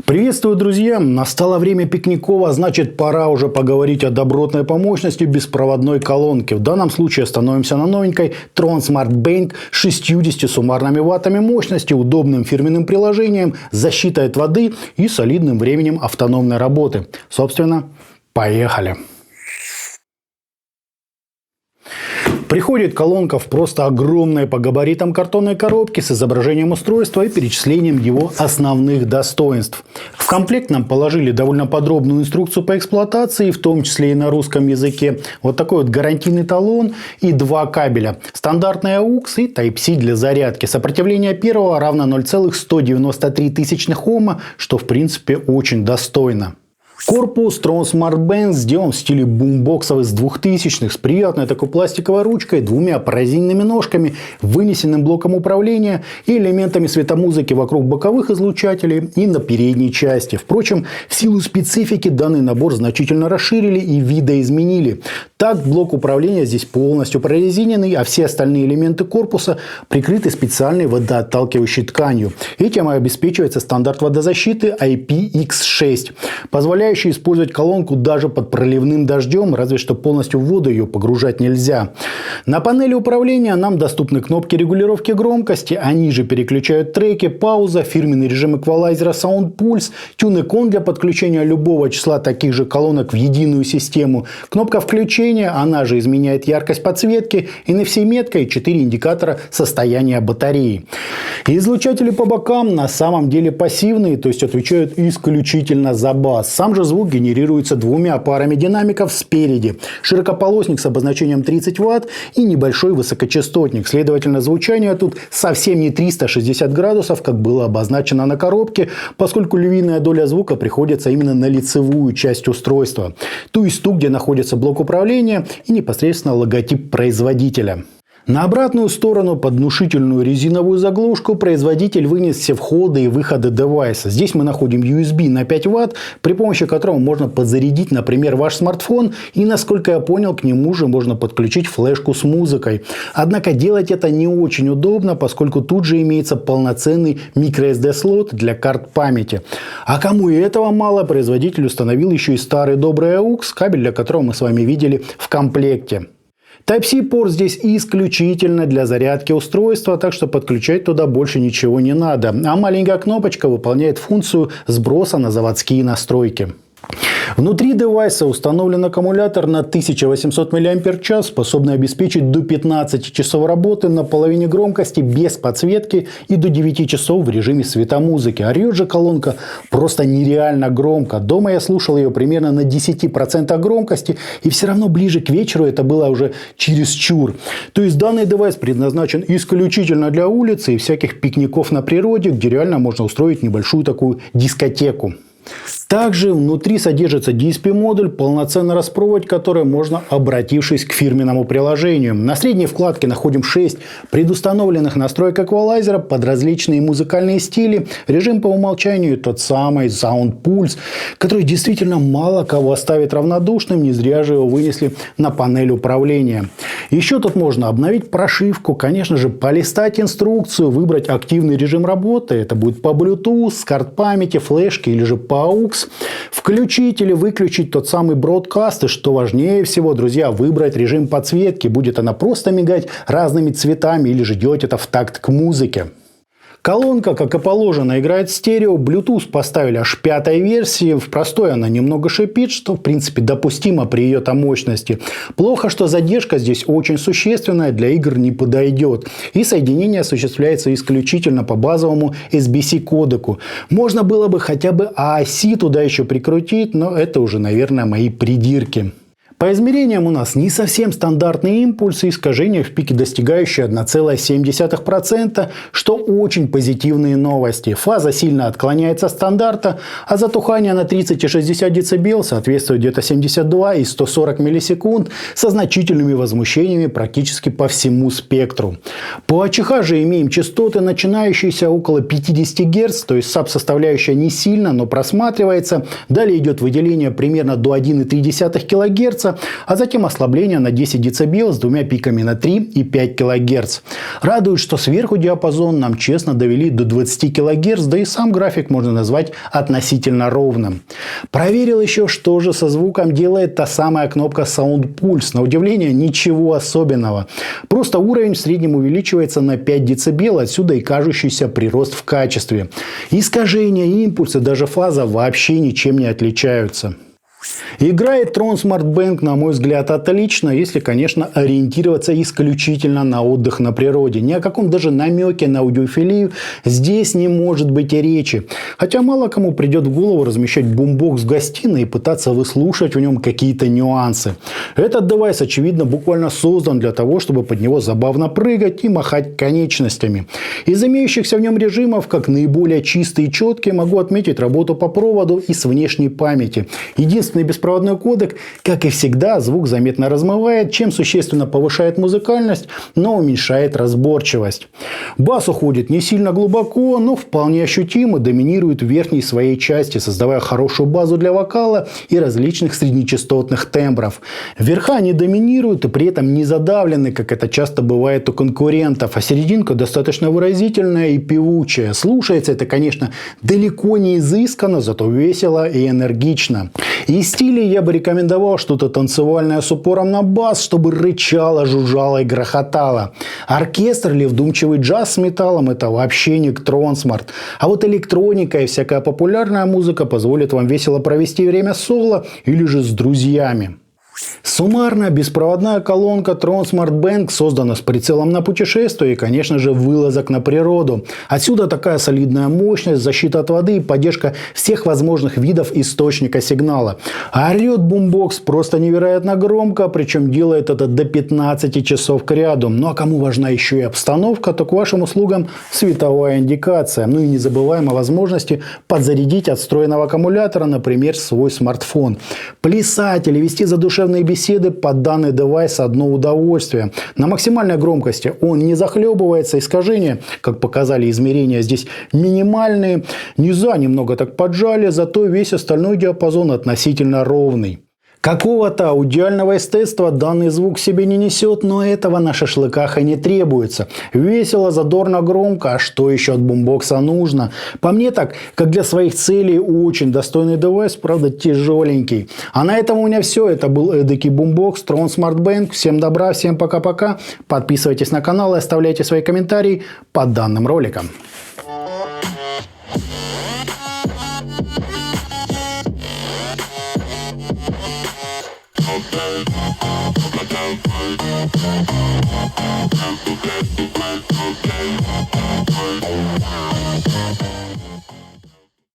Приветствую, друзья! Настало время пикникова, значит, пора уже поговорить о добротной по мощности беспроводной колонке. В данном случае остановимся на новенькой Tron Smart Bank с 60 суммарными ваттами мощности, удобным фирменным приложением, защитой от воды и солидным временем автономной работы. Собственно, поехали! Приходит колонка в просто огромной по габаритам картонной коробке с изображением устройства и перечислением его основных достоинств. В комплект нам положили довольно подробную инструкцию по эксплуатации, в том числе и на русском языке. Вот такой вот гарантийный талон и два кабеля. Стандартный AUX и Type-C для зарядки. Сопротивление первого равно 0,193 Ом, что в принципе очень достойно. Корпус Tron Smart Bank сделан в стиле бумбоксов из 2000-х с приятной такой пластиковой ручкой, двумя прорезиненными ножками, вынесенным блоком управления и элементами светомузыки вокруг боковых излучателей и на передней части. Впрочем, в силу специфики данный набор значительно расширили и видоизменили. Так, блок управления здесь полностью прорезиненный, а все остальные элементы корпуса прикрыты специальной водоотталкивающей тканью. Этим обеспечивается стандарт водозащиты IPX6, позволяющий использовать колонку даже под проливным дождем, разве что полностью в воду ее погружать нельзя. На панели управления нам доступны кнопки регулировки громкости, они же переключают треки, пауза, фирменный режим эквалайзера Sound Pulse, тюн-икон для подключения любого числа таких же колонок в единую систему, кнопка включения, она же изменяет яркость подсветки, NFC метка и 4 индикатора состояния батареи. Излучатели по бокам на самом деле пассивные, то есть отвечают исключительно за бас. Сам же звук генерируется двумя парами динамиков спереди. Широкополосник с обозначением 30 Вт и небольшой высокочастотник. Следовательно, звучание тут совсем не 360 градусов, как было обозначено на коробке, поскольку львиная доля звука приходится именно на лицевую часть устройства. То есть ту, где находится блок управления и непосредственно логотип производителя. На обратную сторону под внушительную резиновую заглушку производитель вынес все входы и выходы девайса. Здесь мы находим USB на 5 Вт, при помощи которого можно подзарядить, например, ваш смартфон. И, насколько я понял, к нему же можно подключить флешку с музыкой. Однако делать это не очень удобно, поскольку тут же имеется полноценный microSD-слот для карт памяти. А кому и этого мало, производитель установил еще и старый добрый AUX, кабель для которого мы с вами видели в комплекте. Type-C порт здесь исключительно для зарядки устройства, так что подключать туда больше ничего не надо. А маленькая кнопочка выполняет функцию сброса на заводские настройки. Внутри девайса установлен аккумулятор на 1800 мАч, способный обеспечить до 15 часов работы на половине громкости без подсветки и до 9 часов в режиме светомузыки. Орет же колонка просто нереально громко. Дома я слушал ее примерно на 10% громкости, и все равно ближе к вечеру это было уже чересчур. То есть данный девайс предназначен исключительно для улицы и всяких пикников на природе, где реально можно устроить небольшую такую дискотеку. Также внутри содержится DSP-модуль, полноценно распробовать который можно, обратившись к фирменному приложению. На средней вкладке находим 6 предустановленных настроек эквалайзера под различные музыкальные стили. Режим по умолчанию тот самый Sound Pulse, который действительно мало кого оставит равнодушным, не зря же его вынесли на панель управления. Еще тут можно обновить прошивку, конечно же, полистать инструкцию, выбрать активный режим работы. Это будет по Bluetooth, с карт памяти, флешки или же по AUX. Включить или выключить тот самый бродкаст. И что важнее всего, друзья, выбрать режим подсветки. Будет она просто мигать разными цветами или же делать это в такт к музыке. Колонка, как и положено, играет в стерео. Bluetooth поставили аж 5-й версии. В простой она немного шипит, что в принципе допустимо при ее-то мощности. Плохо, что задержка здесь очень существенная, для игр не подойдет. И соединение осуществляется исключительно по базовому SBC кодеку. Можно было бы хотя бы AAC туда еще прикрутить, но это уже, наверное, мои придирки. По измерениям у нас не совсем стандартные импульсы, искажения в пике достигающие 1,7%, что очень позитивные новости. Фаза сильно отклоняется от стандарта, а затухание на 30 и 60 дБ соответствует где-то 72 и 140 миллисекунд со значительными возмущениями практически по всему спектру. По АЧХ же имеем частоты, начинающиеся около 50 Гц, то есть саб-составляющая не сильно, но просматривается. Далее идет выделение примерно до 1,3 кГц, а затем ослабление на 10 дБ с двумя пиками на 3 и 5 кГц. Радует, что сверху диапазон нам честно довели до 20 кГц, да и сам график можно назвать относительно ровным. Проверил еще, что же со звуком делает та самая кнопка Sound Pulse. На удивление, ничего особенного. Просто уровень в среднем увеличивается на 5 дБ, отсюда и кажущийся прирост в качестве. Искажения, импульсы, даже фаза вообще ничем не отличаются. Играет Tron Smart Band, на мой взгляд, отлично, если, конечно, ориентироваться исключительно на отдых на природе. Ни о каком даже намеке на аудиофилию здесь не может быть и речи. Хотя мало кому придет в голову размещать бумбокс в гостиной и пытаться выслушать в нем какие-то нюансы. Этот девайс, очевидно, буквально создан для того, чтобы под него забавно прыгать и махать конечностями. Из имеющихся в нем режимов, как наиболее чистый и четкий, могу отметить работу по проводу и с внешней памяти. Единственный беспроводной кодек, как и всегда, звук заметно размывает, чем существенно повышает музыкальность, но уменьшает разборчивость. Бас уходит не сильно глубоко, но вполне ощутимо доминирует в верхней своей части, создавая хорошую базу для вокала и различных среднечастотных тембров. Верха не доминируют и при этом не задавлены, как это часто бывает у конкурентов, а серединка достаточно выразительная и певучая. Слушается это, конечно, далеко не изысканно, зато весело и энергично. Из стиле я бы рекомендовал что-то танцевальное с упором на бас, чтобы рычало, жужжало и грохотало. Оркестр или вдумчивый джаз с металлом – это вообще не к Tron Smart. А вот электроника и всякая популярная музыка позволит вам весело провести время соло или же с друзьями. Суммарно, беспроводная колонка Tron Smart Band создана с прицелом на путешествие и, конечно же, вылазок на природу. Отсюда такая солидная мощность, защита от воды и поддержка всех возможных видов источника сигнала. А орет бумбокс просто невероятно громко, причем делает это до 15 часов к ряду. Ну а кому важна еще и обстановка, то к вашим услугам световая индикация. Ну и не забываем о возможности подзарядить от встроенного аккумулятора, например, свой смартфон. Плясать или вести задушевные беседы под данный девайс одно удовольствие. На максимальной громкости он не захлебывается, искажения, как показали измерения, здесь минимальные. Низа немного так поджали, зато весь остальной диапазон относительно ровный. Какого-то аудиального эстетства данный звук себе не несет, но этого на шашлыках и не требуется. Весело, задорно, громко, а что еще от бумбокса нужно? По мне так, как для своих целей, очень достойный девайс, правда тяжеленький. А на этом у меня все. Это был эдакий бумбокс Tron Smart Band. Всем добра, всем пока-пока. Подписывайтесь на канал и оставляйте свои комментарии под данным роликом.